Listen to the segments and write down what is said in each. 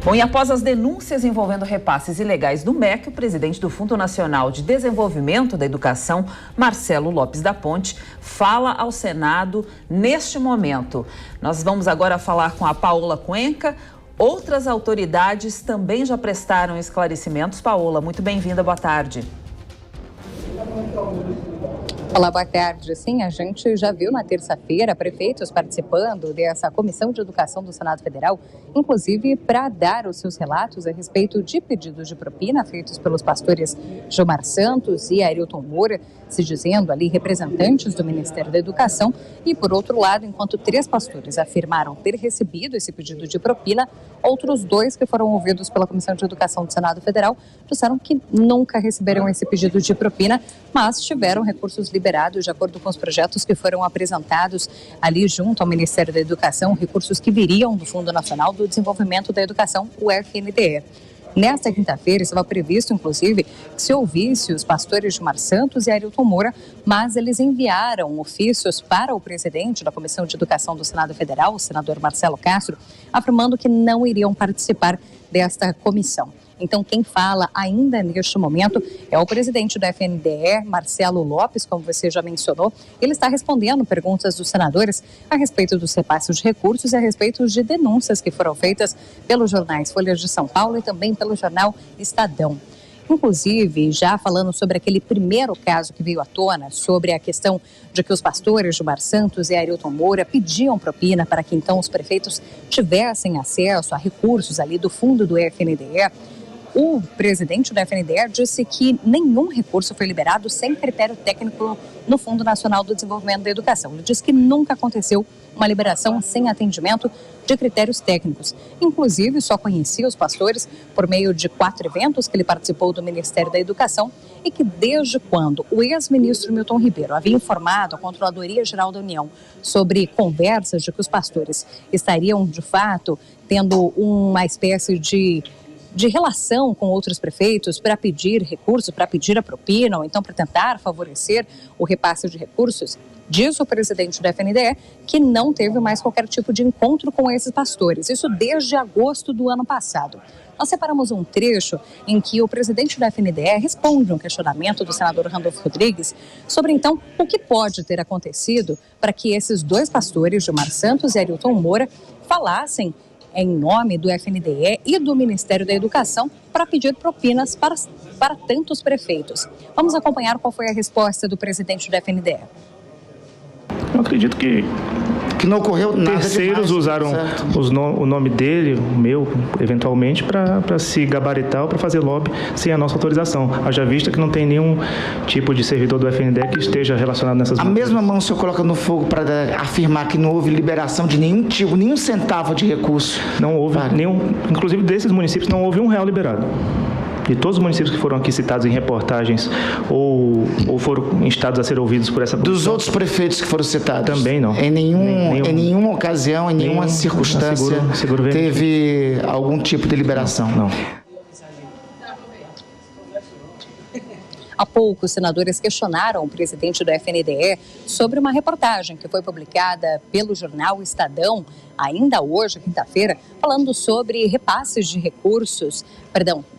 Bom, e após as denúncias envolvendo repasses ilegais do MEC, o presidente do Fundo Nacional de Desenvolvimento da Educação, Marcelo Lopes da Ponte, fala ao Senado neste momento. Nós vamos agora falar com a Paola Cuenca. Outras autoridades também já prestaram esclarecimentos. Paola, muito bem-vinda, boa tarde. Olá, boa tarde. Sim, a gente já viu na terça-feira prefeitos participando dessa Comissão de Educação do Senado Federal, inclusive para dar os seus relatos a respeito de pedidos de propina feitos pelos pastores Gilmar Santos e Arilton Moura, se dizendo ali representantes do Ministério da Educação. E, por outro lado, enquanto 3 pastores afirmaram ter recebido esse pedido de propina, outros 2 que foram ouvidos pela Comissão de Educação do Senado Federal disseram que nunca receberam esse pedido de propina, mas tiveram recursos liberados de acordo com os projetos que foram apresentados ali junto ao Ministério da Educação, recursos que viriam do Fundo Nacional do Desenvolvimento da Educação, o FNDE. Nesta quinta-feira estava previsto, inclusive, que se ouvisse os pastores Gilmar Santos e Arilton Moura, mas eles enviaram ofícios para o presidente da Comissão de Educação do Senado Federal, o senador Marcelo Castro, afirmando que não iriam participar desta comissão. Então, quem fala ainda neste momento é o presidente do FNDE, Marcelo Lopes, como você já mencionou. Ele está respondendo perguntas dos senadores a respeito dos repasses de recursos e a respeito de denúncias que foram feitas pelos jornais Folha de São Paulo e também pelo jornal Estadão. Inclusive, já falando sobre aquele primeiro caso que veio à tona, sobre a questão de que os pastores Gilmar Santos e Arilton Moura pediam propina para que então os prefeitos tivessem acesso a recursos ali do fundo do FNDE. O presidente do FNDE disse que nenhum recurso foi liberado sem critério técnico no Fundo Nacional do Desenvolvimento da Educação. Ele disse que nunca aconteceu uma liberação sem atendimento de critérios técnicos. Inclusive, só conhecia os pastores por meio de 4 eventos que ele participou do Ministério da Educação e que desde quando o ex-ministro Milton Ribeiro havia informado a Controladoria Geral da União sobre conversas de que os pastores estariam, de fato, tendo uma espécie de relação com outros prefeitos para pedir recursos, para pedir a propina ou então para tentar favorecer o repasse de recursos, diz o presidente do FNDE que não teve mais qualquer tipo de encontro com esses pastores, isso desde agosto do ano passado. Nós separamos um trecho em que o presidente do FNDE responde um questionamento do senador Randolfo Rodrigues sobre, então, o que pode ter acontecido para que esses 2 pastores, Gilmar Santos e Arilton Moura, falassem em nome do FNDE e do Ministério da Educação para pedir propinas para tantos prefeitos. Vamos acompanhar qual foi a resposta do presidente do FNDE. Eu acredito que não ocorreu nada. Terceiros demais, usaram o nome dele, o meu, eventualmente, para se gabaritar ou para fazer lobby sem a nossa autorização. Haja vista que não tem nenhum tipo de servidor do FNDE que esteja relacionado nessas A mesma mão o senhor coloca no fogo para afirmar que não houve liberação de nenhum tipo, nenhum centavo de recurso? Não houve nenhum, inclusive desses municípios não houve R$1 liberado. De todos os municípios que foram aqui citados em reportagens ou foram instados a ser ouvidos por essa comissão. Dos outros prefeitos que foram citados? Também não. Em nenhuma ocasião, em nenhuma circunstância, teve algum tipo de liberação? Não. Há pouco, os senadores questionaram o presidente do FNDE sobre uma reportagem que foi publicada pelo jornal Estadão, ainda hoje, quinta-feira, falando sobre repasses de recursos,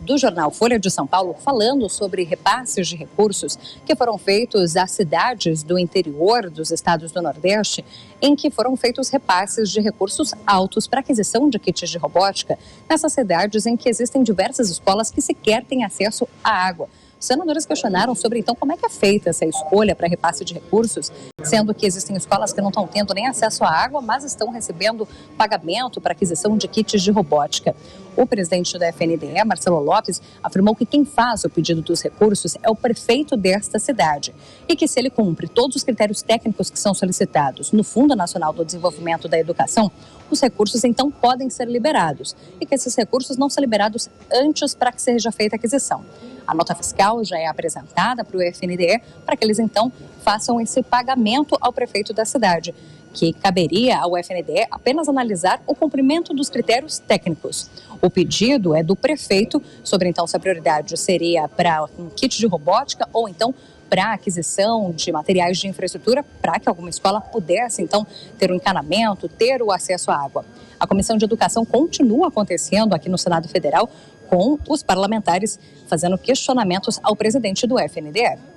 do jornal Folha de São Paulo, falando sobre repasses de recursos que foram feitos às cidades do interior dos estados do Nordeste, em que foram feitos repasses de recursos altos para aquisição de kits de robótica nessas cidades em que existem diversas escolas que sequer têm acesso à água. Os senadores questionaram sobre, então, como é que é feita essa escolha para repasse de recursos, sendo que existem escolas que não estão tendo nem acesso à água, mas estão recebendo pagamento para aquisição de kits de robótica. O presidente da FNDE, Marcelo Lopes, afirmou que quem faz o pedido dos recursos é o prefeito desta cidade e que, se ele cumpre todos os critérios técnicos que são solicitados no Fundo Nacional do Desenvolvimento da Educação, os recursos, então, podem ser liberados e que esses recursos não são liberados antes para que seja feita a aquisição. A nota fiscal já é apresentada para o FNDE para que eles, então, façam esse pagamento ao prefeito da cidade, que caberia ao FNDE apenas analisar o cumprimento dos critérios técnicos. O pedido é do prefeito sobre, então, se a prioridade seria para um kit de robótica ou, então, para a aquisição de materiais de infraestrutura para que alguma escola pudesse, então, ter o encanamento, ter o acesso à água. A Comissão de Educação continua acontecendo aqui no Senado Federal, com os parlamentares fazendo questionamentos ao presidente do FNDE.